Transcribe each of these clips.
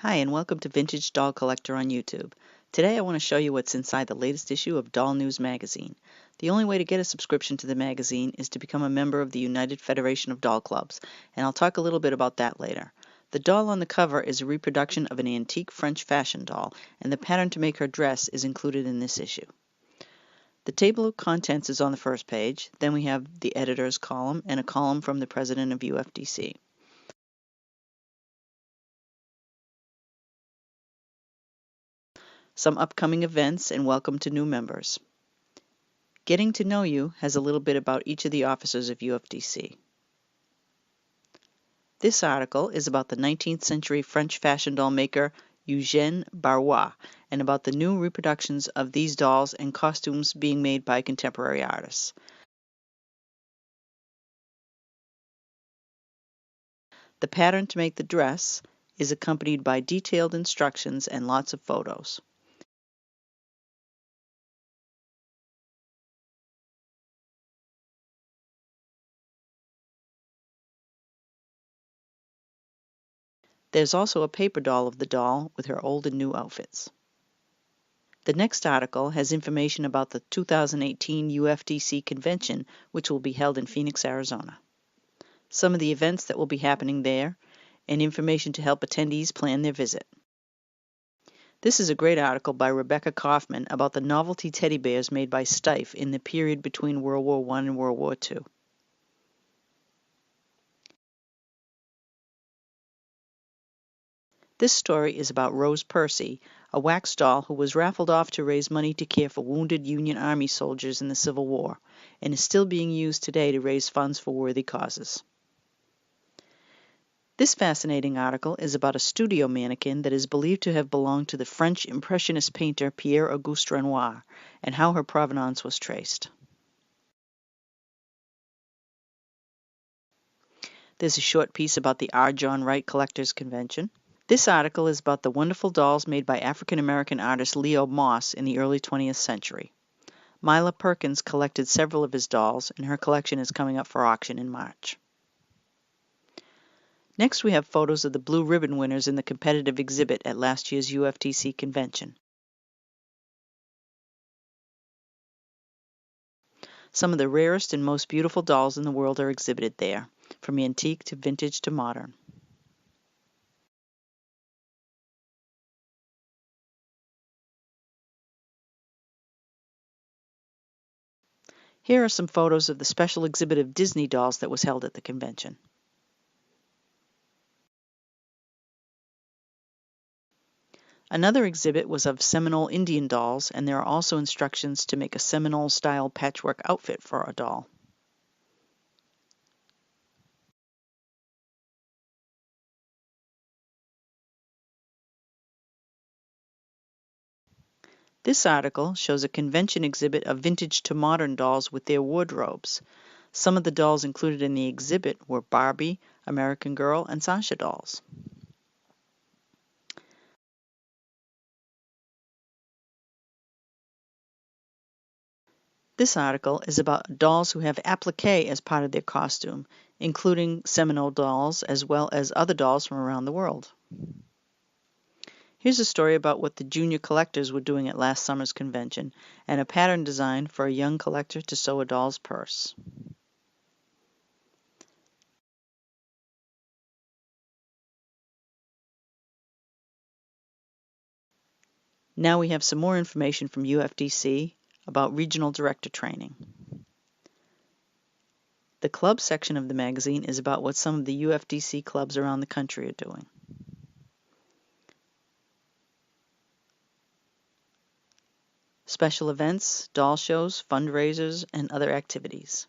Hi, and welcome to Vintage Doll Collector on YouTube. Today I want to show you what's inside the latest issue of Doll News magazine. The only way to get a subscription to the magazine is to become a member of the United Federation of Doll Clubs, and I'll talk a little bit about that later. The doll on the cover is a reproduction of an antique French fashion doll, and the pattern to make her dress is included in this issue. The table of contents is on the first page, then we have the editor's column and a column from the president of UFDC. Some upcoming events and welcome to new members. Getting to Know You has a little bit about each of the officers of UFDC. This article is about the 19th century French fashion doll maker Eugène Barrois and about the new reproductions of these dolls and costumes being made by contemporary artists. The pattern to make the dress is accompanied by detailed instructions and lots of photos. There's also a paper doll of the doll with her old and new outfits. The next article has information about the 2018 UFDC convention, which will be held in Phoenix, Arizona. Some of the events that will be happening there, and information to help attendees plan their visit. This is a great article by Rebecca Kaufman about the novelty teddy bears made by Steiff in the period between World War I and World War II. This story is about Rose Percy, a wax doll who was raffled off to raise money to care for wounded Union Army soldiers in the Civil War, and is still being used today to raise funds for worthy causes. This fascinating article is about a studio mannequin that is believed to have belonged to the French Impressionist painter Pierre-Auguste Renoir, and how her provenance was traced. There's a short piece about the R. John Wright Collectors Convention. This article is about the wonderful dolls made by African-American artist Leo Moss in the early 20th century. Myla Perkins collected several of his dolls, and her collection is coming up for auction in March. Next, we have photos of the blue ribbon winners in the competitive exhibit at last year's UFDC convention. Some of the rarest and most beautiful dolls in the world are exhibited there, from antique to vintage to modern. Here are some photos of the special exhibit of Disney dolls that was held at the convention. Another exhibit was of Seminole Indian dolls, and there are also instructions to make a Seminole-style patchwork outfit for a doll. This article shows a convention exhibit of vintage to modern dolls with their wardrobes. Some of the dolls included in the exhibit were Barbie, American Girl, and Sasha dolls. This article is about dolls who have applique as part of their costume, including Seminole dolls as well as other dolls from around the world. Here's a story about what the junior collectors were doing at last summer's convention, and a pattern design for a young collector to sew a doll's purse. Now we have some more information from UFDC about regional director training. The club section of the magazine is about what some of the UFDC clubs around the country are doing. Special events, doll shows, fundraisers, and other activities.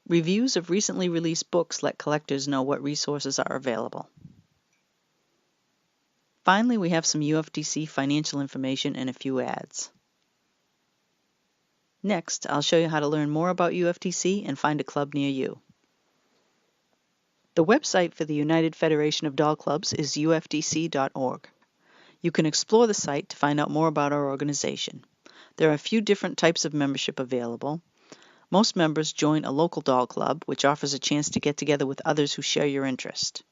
Reviews of recently released books let collectors know what resources are available. Finally, we have some UFDC financial information and a few ads. Next, I'll show you how to learn more about UFDC and find a club near you. The website for the United Federation of Doll Clubs is ufdc.org. You can explore the site to find out more about our organization. There are a few different types of membership available. Most members join a local doll club, which offers a chance to get together with others who share your interest.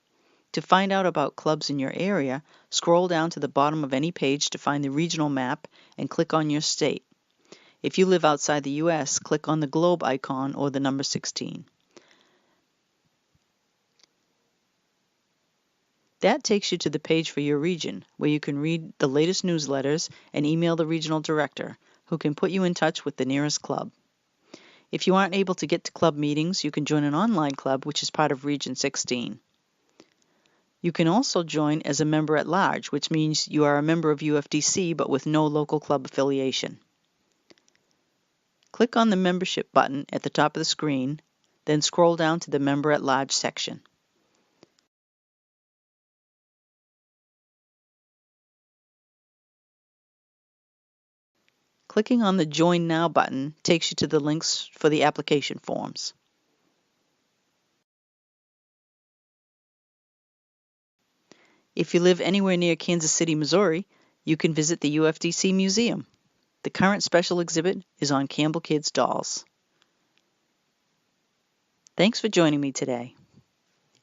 To find out about clubs in your area, scroll down to the bottom of any page to find the regional map and click on your state. If you live outside the U.S., click on the globe icon or the number 16. That takes you to the page for your region, where you can read the latest newsletters and email the regional director, who can put you in touch with the nearest club. If you aren't able to get to club meetings, you can join an online club, which is part of Region 16. You can also join as a member at large, which means you are a member of UFDC but with no local club affiliation. Click on the membership button at the top of the screen, then scroll down to the Member at Large section. Clicking on the Join Now button takes you to the links for the application forms. If you live anywhere near Kansas City, Missouri, you can visit the UFDC Museum. The current special exhibit is on Campbell Kids dolls. Thanks for joining me today,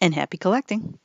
and happy collecting!